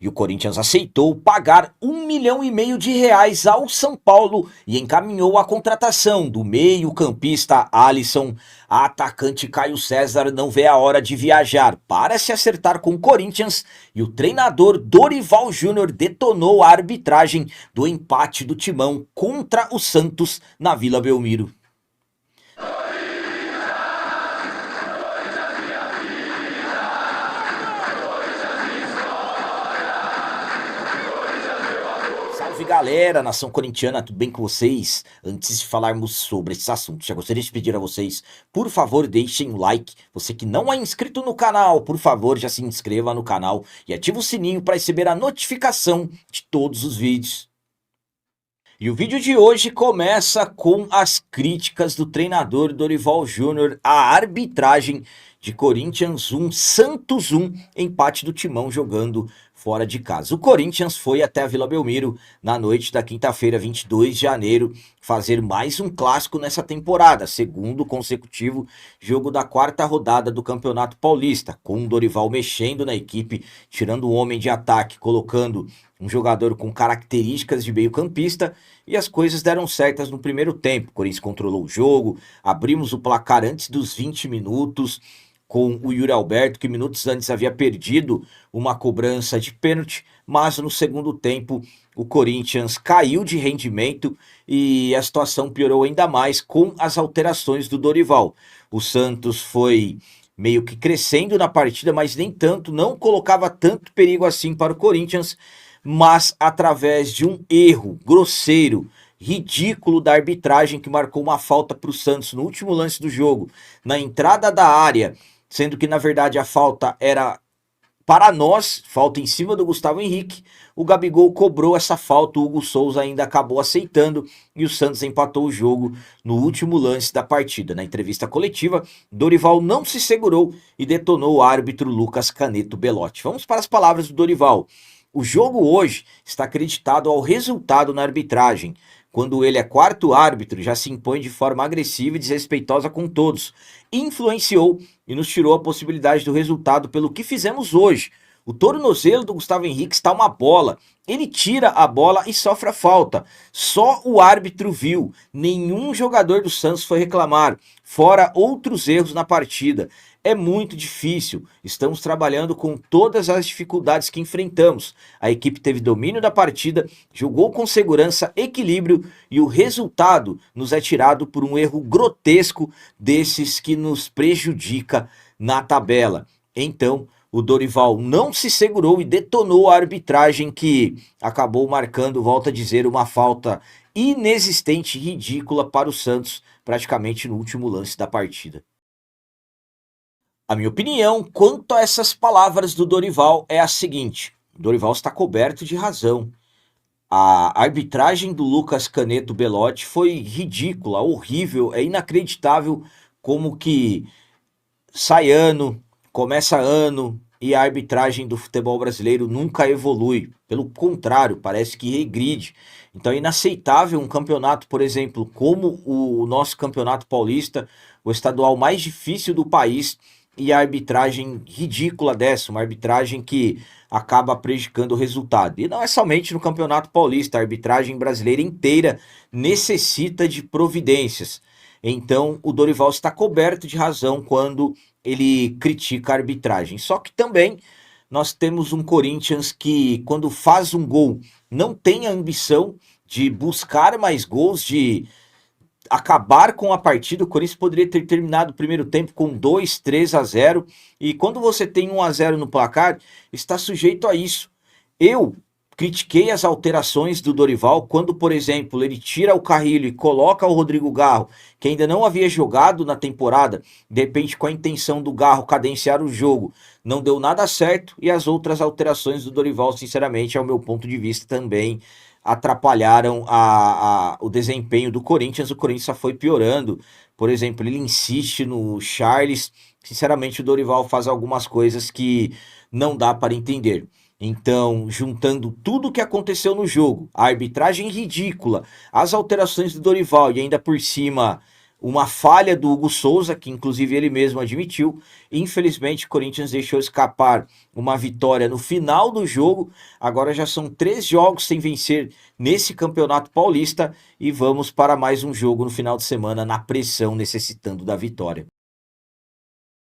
E o Corinthians aceitou pagar R$ 1,5 milhão ao São Paulo e encaminhou a contratação do meio-campista Alisson. A atacante Caio César não vê a hora de viajar para se acertar com o Corinthians e o treinador Dorival Júnior detonou a arbitragem do empate do Timão contra o Santos na Vila Belmiro. Salve galera, nação corintiana, tudo bem com vocês? Antes de falarmos sobre esses assuntos, já gostaria de pedir a vocês, por favor, deixem o like. Você que não é inscrito no canal, por favor, já se inscreva no canal e ative o sininho para receber a notificação de todos os vídeos. E o vídeo de hoje começa com as críticas do treinador Dorival Júnior à arbitragem de Corinthians 1, Santos 1, empate do Timão jogando fora de casa. O Corinthians foi até a Vila Belmiro na noite da quinta-feira, 22 de janeiro, fazer mais um clássico nessa temporada, segundo consecutivo jogo da quarta rodada do Campeonato Paulista, com o Dorival mexendo na equipe, tirando o homem de ataque, colocando um jogador com características de meio-campista, e as coisas deram certas no primeiro tempo. O Corinthians controlou o jogo, abrimos o placar antes dos 20 minutos, com o Yuri Alberto, que minutos antes havia perdido uma cobrança de pênalti, mas no segundo tempo o Corinthians caiu de rendimento e a situação piorou ainda mais com as alterações do Dorival. O Santos foi meio que crescendo na partida, mas nem tanto, não colocava tanto perigo assim para o Corinthians, mas através de um erro grosseiro, ridículo da arbitragem que marcou uma falta para o Santos no último lance do jogo, na entrada da área, sendo que na verdade a falta era para nós, falta em cima do Gustavo Henrique. O Gabigol cobrou essa falta, o Hugo Souza ainda acabou aceitando e o Santos empatou o jogo no último lance da partida. Na entrevista coletiva, Dorival não se segurou e detonou o árbitro Lucas Caneto Belotti. Vamos para as palavras do Dorival. O jogo hoje está acreditado ao resultado na arbitragem. Quando ele é quarto árbitro, já se impõe de forma agressiva e desrespeitosa com todos. Influenciou e nos tirou a possibilidade do resultado pelo que fizemos hoje. O tornozelo do Gustavo Henrique está uma bola. Ele tira a bola e sofre a falta. Só o árbitro viu. Nenhum jogador do Santos foi reclamar. Fora outros erros na partida. É muito difícil, estamos trabalhando com todas as dificuldades que enfrentamos. A equipe teve domínio da partida, jogou com segurança, equilíbrio e o resultado nos é tirado por um erro grotesco desses que nos prejudica na tabela. Então, o Dorival não se segurou e detonou a arbitragem que acabou marcando, volto a dizer, uma falta inexistente e ridícula para o Santos, praticamente no último lance da partida. A minha opinião quanto a essas palavras do Dorival é a seguinte: o Dorival está coberto de razão. A arbitragem do Lucas Caneto Belotti foi ridícula, horrível, é inacreditável como que sai ano, começa ano e a arbitragem do futebol brasileiro nunca evolui. Pelo contrário, parece que regride. Então é inaceitável um campeonato, por exemplo, como o nosso campeonato paulista, o estadual mais difícil do país, e a arbitragem ridícula dessa, uma arbitragem que acaba prejudicando o resultado. E não é somente no Campeonato Paulista, a arbitragem brasileira inteira necessita de providências. Então o Dorival está coberto de razão quando ele critica a arbitragem. Só que também nós temos um Corinthians que, quando faz um gol, não tem a ambição de buscar mais gols, de acabar com a partida. O Corinthians poderia ter terminado o primeiro tempo com 2-3-0, e quando você tem 1-0 no placar, está sujeito a isso. Eu critiquei as alterações do Dorival quando, por exemplo, ele tira o Carrilho e coloca o Rodrigo Garro, que ainda não havia jogado na temporada, de repente com a intenção do Garro cadenciar o jogo. Não deu nada certo, e as outras alterações do Dorival, sinceramente, ao meu ponto de vista, também atrapalharam o desempenho do Corinthians. O Corinthians só foi piorando. Por exemplo, ele insiste no Charles. Sinceramente, o Dorival faz algumas coisas que não dá para entender. Então, juntando tudo o que aconteceu no jogo, a arbitragem ridícula, as alterações do Dorival e ainda por cima uma falha do Hugo Souza, que inclusive ele mesmo admitiu. Infelizmente, o Corinthians deixou escapar uma vitória no final do jogo. Agora já são 3 jogos sem vencer nesse Campeonato Paulista e vamos para mais um jogo no final de semana na pressão, necessitando da vitória.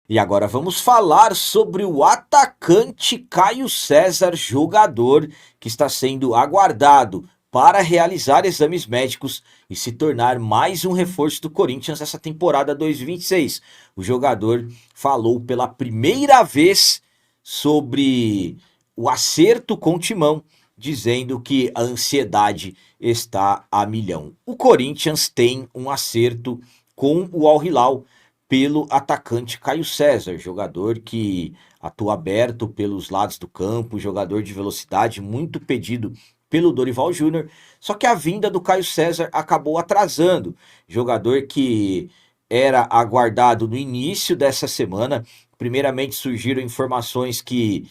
E agora vamos falar sobre o atacante Caio César, jogador que está sendo aguardado para realizar exames médicos e se tornar mais um reforço do Corinthians essa temporada 2026. O jogador falou pela primeira vez sobre o acerto com o Timão, dizendo que a ansiedade está a milhão. O Corinthians tem um acerto com o Al Hilal pelo atacante Caio César, jogador que atua aberto pelos lados do campo, jogador de velocidade, muito pedido pelo Dorival Júnior, só que a vinda do Caio César acabou atrasando, jogador que era aguardado no início dessa semana. Primeiramente surgiram informações que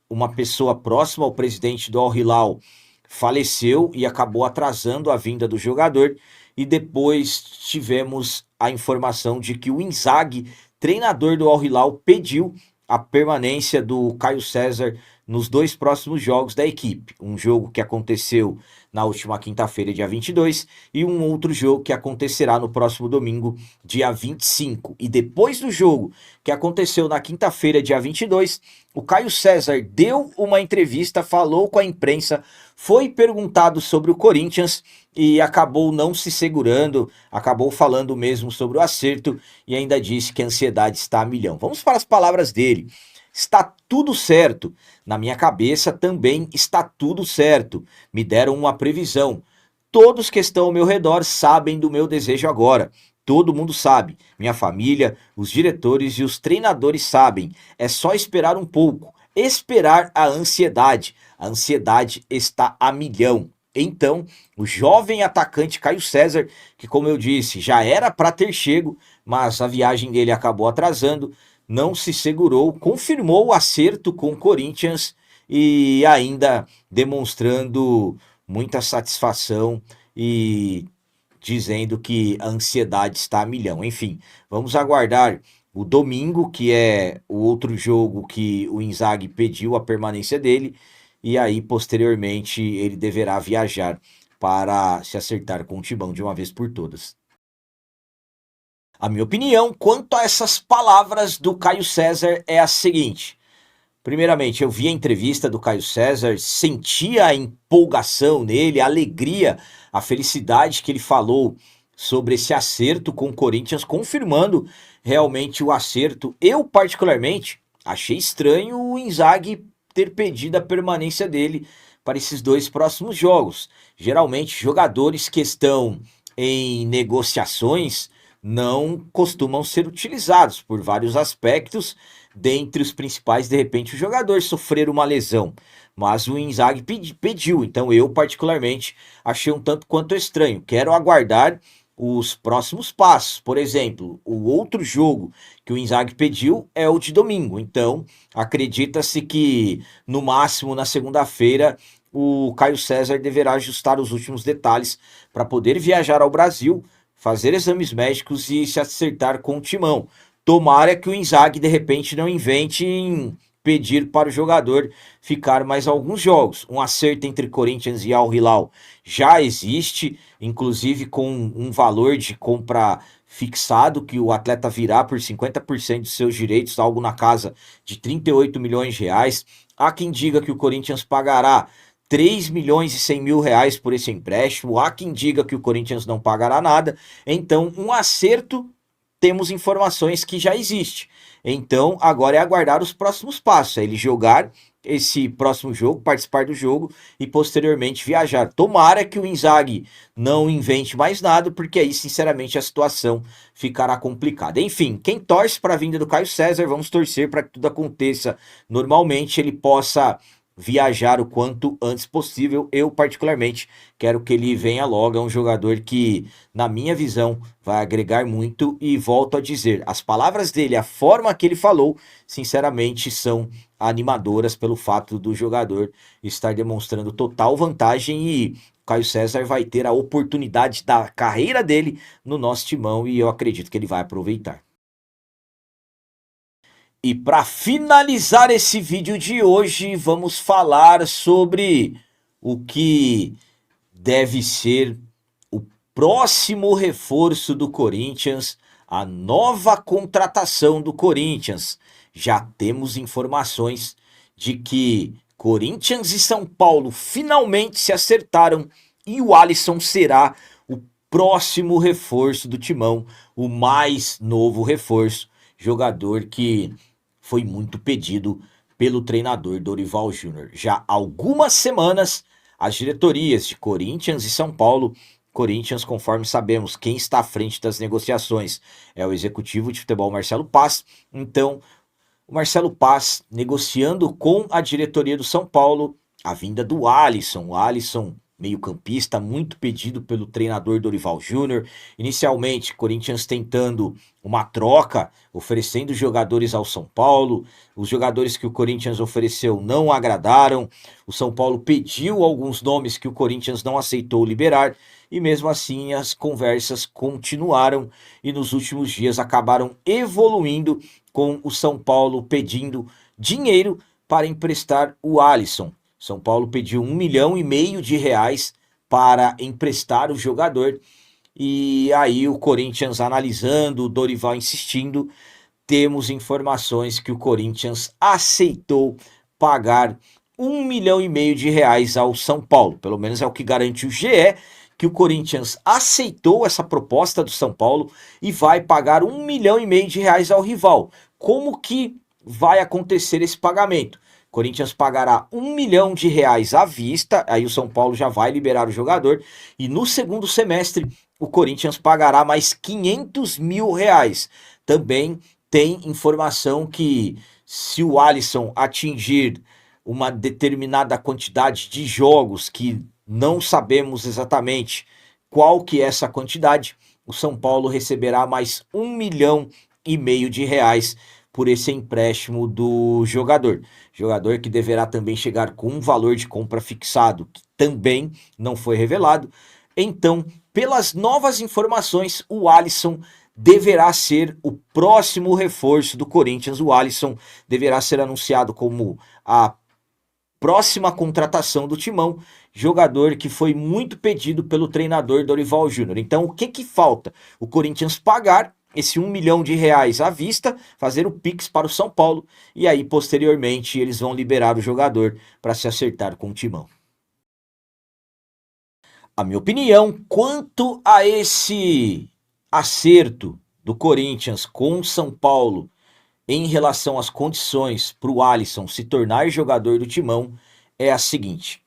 uma pessoa próxima ao presidente do Al Hilal faleceu e acabou atrasando a vinda do jogador, e depois tivemos a informação de que o Inzaghi, treinador do Al Hilal, pediu a permanência do Caio César nos 2 próximos jogos da equipe. Um jogo que aconteceu na última quinta-feira, dia 22, e um outro jogo que acontecerá no próximo domingo, dia 25. E depois do jogo que aconteceu na quinta-feira, dia 22, o Caio César deu uma entrevista, falou com a imprensa, foi perguntado sobre o Corinthians e acabou não se segurando, acabou falando mesmo sobre o acerto e ainda disse que a ansiedade está a milhão. Vamos para as palavras dele. Está tudo certo. Na minha cabeça também está tudo certo. Me deram uma previsão. Todos que estão ao meu redor sabem do meu desejo agora. Todo mundo sabe. Minha família, os diretores e os treinadores sabem. É só esperar um pouco. Esperar a ansiedade. A ansiedade está a milhão. Então, o jovem atacante Caio César, que como eu disse, já era para ter chego, mas a viagem dele acabou atrasando, não se segurou, confirmou o acerto com o Corinthians e ainda demonstrando muita satisfação e dizendo que a ansiedade está a milhão. Enfim, vamos aguardar o domingo, que é o outro jogo que o Inzaghi pediu a permanência dele, e aí posteriormente ele deverá viajar para se acertar com o Timão de uma vez por todas. A minha opinião quanto a essas palavras do Caio César é a seguinte. Primeiramente, eu vi a entrevista do Caio César, senti a empolgação nele, a alegria, a felicidade que ele falou sobre esse acerto com o Corinthians, confirmando realmente o acerto. Eu, particularmente, achei estranho o Inzaghi ter pedido a permanência dele para esses 2 próximos jogos. Geralmente, jogadores que estão em negociações não costumam ser utilizados por vários aspectos, dentre os principais, de repente, o jogador sofrer uma lesão. Mas o Inzaghi pediu, então eu particularmente achei um tanto quanto estranho. Quero aguardar os próximos passos. Por exemplo, o outro jogo que o Inzaghi pediu é o de domingo. Então, acredita-se que no máximo na segunda-feira o Caio César deverá ajustar os últimos detalhes para poder viajar ao Brasil, fazer exames médicos e se acertar com o Timão. Tomara que o Inzaghi de repente não invente em pedir para o jogador ficar mais alguns jogos. Um acerto entre Corinthians e Al Hilal já existe, inclusive com um valor de compra fixado, que o atleta virá por 50% de seus direitos, algo na casa de 38 milhões de reais. Há quem diga que o Corinthians pagará 3 milhões e 100 mil reais por esse empréstimo. Há quem diga que o Corinthians não pagará nada. Então, um acerto, temos informações que já existe. Então, agora é aguardar os próximos passos. É ele jogar esse próximo jogo, participar do jogo e posteriormente viajar. Tomara que o Inzaghi não invente mais nada, porque aí, sinceramente, a situação ficará complicada. Enfim, quem torce para a vinda do Caio César, vamos torcer para que tudo aconteça normalmente, ele possa viajar o quanto antes possível. Eu particularmente quero que ele venha logo. É um jogador que, na minha visão, vai agregar muito, e volto a dizer, as palavras dele, a forma que ele falou, sinceramente, são animadoras pelo fato do jogador estar demonstrando total vantagem e Caio César vai ter a oportunidade da carreira dele no nosso timão e eu acredito que ele vai aproveitar. E para finalizar esse vídeo de hoje, vamos falar sobre o que deve ser o próximo reforço do Corinthians, a nova contratação do Corinthians. Já temos informações de que Corinthians e São Paulo finalmente se acertaram e o Alisson será o próximo reforço do Timão, o mais novo reforço, jogador que foi muito pedido pelo treinador Dorival Júnior. Já há algumas semanas, as diretorias de Corinthians e São Paulo, Corinthians, conforme sabemos, quem está à frente das negociações é o executivo de futebol Marcelo Paz. Então, o Marcelo Paz negociando com a diretoria do São Paulo a vinda do Alisson. O Alisson, meio-campista, muito pedido pelo treinador Dorival Júnior. Inicialmente, Corinthians tentando uma troca, oferecendo jogadores ao São Paulo. Os jogadores que o Corinthians ofereceu não agradaram. O São Paulo pediu alguns nomes que o Corinthians não aceitou liberar. E mesmo assim as conversas continuaram e nos últimos dias acabaram evoluindo com o São Paulo pedindo dinheiro para emprestar o Alisson. São Paulo pediu R$1,5 milhão para emprestar o jogador. E aí o Corinthians analisando, o Dorival insistindo, temos informações que o Corinthians aceitou pagar R$1,5 milhão ao São Paulo. Pelo menos é o que garante o GE, que o Corinthians aceitou essa proposta do São Paulo e vai pagar R$1,5 milhão ao rival. Como que vai acontecer esse pagamento? O Corinthians pagará R$1 milhão à vista, aí o São Paulo já vai liberar o jogador, e no segundo semestre o Corinthians pagará mais R$500 mil. Também tem informação que se o Alisson atingir uma determinada quantidade de jogos, que não sabemos exatamente qual que é essa quantidade, o São Paulo receberá mais R$1,5 milhão por esse empréstimo do jogador. Jogador que deverá também chegar com um valor de compra fixado, que também não foi revelado. Então, pelas novas informações, o Alisson deverá ser o próximo reforço do Corinthians. O Alisson deverá ser anunciado como a próxima contratação do Timão, jogador que foi muito pedido pelo treinador Dorival Júnior. Então, o que falta? O Corinthians pagar esse R$1 milhão à vista, fazer o Pix para o São Paulo, e aí, posteriormente, eles vão liberar o jogador para se acertar com o Timão. A minha opinião quanto a esse acerto do Corinthians com o São Paulo em relação às condições para o Alisson se tornar jogador do Timão é a seguinte.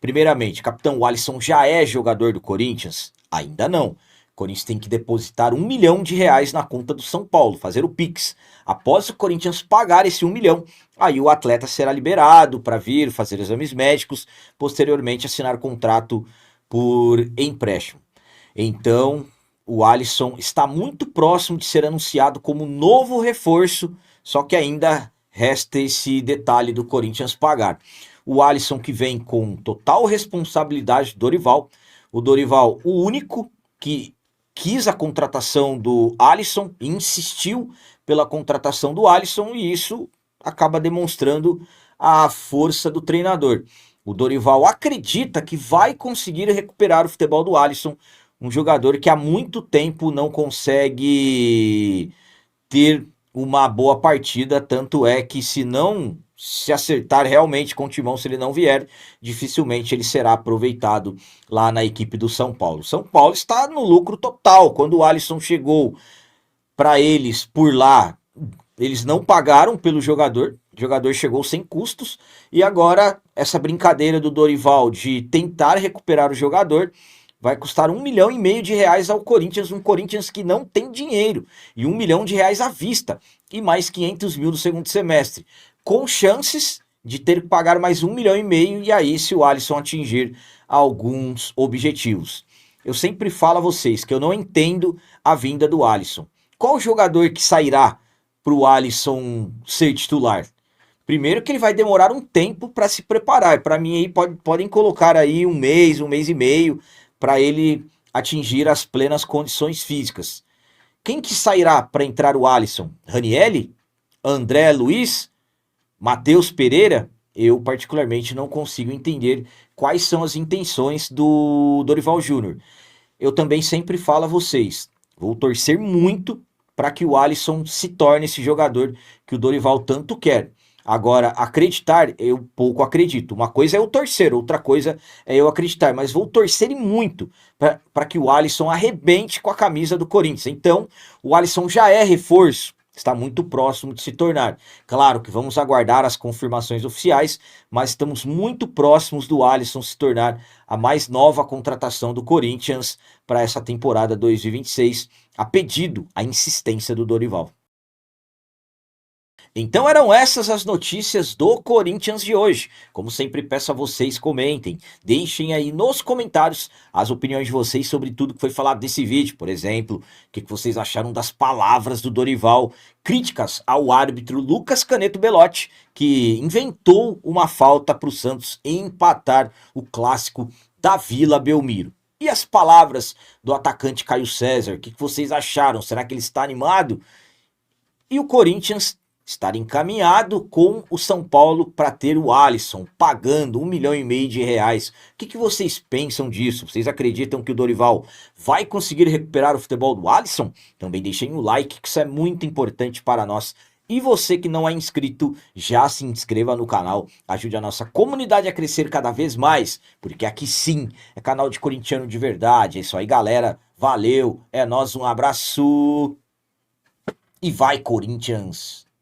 Primeiramente, capitão, o Alisson já é jogador do Corinthians? Ainda não. O Corinthians tem que depositar R$1 milhão na conta do São Paulo, fazer o Pix. Após o Corinthians pagar esse R$1 milhão, aí o atleta será liberado para vir fazer exames médicos, posteriormente assinar contrato por empréstimo. Então, o Alisson está muito próximo de ser anunciado como novo reforço, só que ainda resta esse detalhe do Corinthians pagar. O Alisson que vem com total responsabilidade do Dorival, o Dorival o único que quis a contratação do Alisson, insistiu pela contratação do Alisson e isso acaba demonstrando a força do treinador. O Dorival acredita que vai conseguir recuperar o futebol do Alisson, um jogador que há muito tempo não consegue ter uma boa partida, tanto é que se não se acertar realmente com o Timão, se ele não vier, dificilmente ele será aproveitado lá na equipe do São Paulo. São Paulo está no lucro total. Quando o Alisson chegou para eles por lá, eles não pagaram pelo jogador, o jogador chegou sem custos, e agora essa brincadeira do Dorival de tentar recuperar o jogador vai custar R$1,5 milhão ao Corinthians, um Corinthians que não tem dinheiro, e R$1 milhão à vista, e mais 500 mil no segundo semestre, com chances de ter que pagar mais R$1,5 milhão, e aí se o Alisson atingir alguns objetivos. Eu sempre falo a vocês que eu não entendo a vinda do Alisson. Qual jogador que sairá para o Alisson ser titular? Primeiro que ele vai demorar um tempo para se preparar. Para mim aí podem colocar aí um mês e meio para ele atingir as plenas condições físicas. Quem que sairá para entrar o Alisson? Ranielli? André Luiz? Matheus Pereira? Eu particularmente não consigo entender quais são as intenções do Dorival Júnior. Eu também sempre falo a vocês, vou torcer muito para que o Alisson se torne esse jogador que o Dorival tanto quer. Agora, acreditar, eu pouco acredito. Uma coisa é eu torcer, outra coisa é eu acreditar. Mas vou torcer e muito para que o Alisson arrebente com a camisa do Corinthians. Então, o Alisson já é reforço, está muito próximo de se tornar. Claro que vamos aguardar as confirmações oficiais, mas estamos muito próximos do Alisson se tornar a mais nova contratação do Corinthians para essa temporada 2026, a pedido, a insistência do Dorival. Então eram essas as notícias do Corinthians de hoje. Como sempre peço a vocês, comentem, deixem aí nos comentários as opiniões de vocês sobre tudo que foi falado nesse vídeo. Por exemplo, o que vocês acharam das palavras do Dorival, críticas ao árbitro Lucas Caneto Belotti, que inventou uma falta para o Santos empatar o clássico da Vila Belmiro. E as palavras do atacante Caio César, o que vocês acharam? Será que ele está animado? E o Corinthians estar encaminhado com o São Paulo para ter o Alisson, pagando R$ 1,5 milhão de reais. O que vocês pensam disso? Vocês acreditam que o Dorival vai conseguir recuperar o futebol do Alisson? Também deixem o like, que isso é muito importante para nós. E você que não é inscrito, já se inscreva no canal, ajude a nossa comunidade a crescer cada vez mais, porque aqui sim é canal de corintiano de verdade. É isso aí, galera. Valeu, é nóis, um abraço e vai, Corinthians!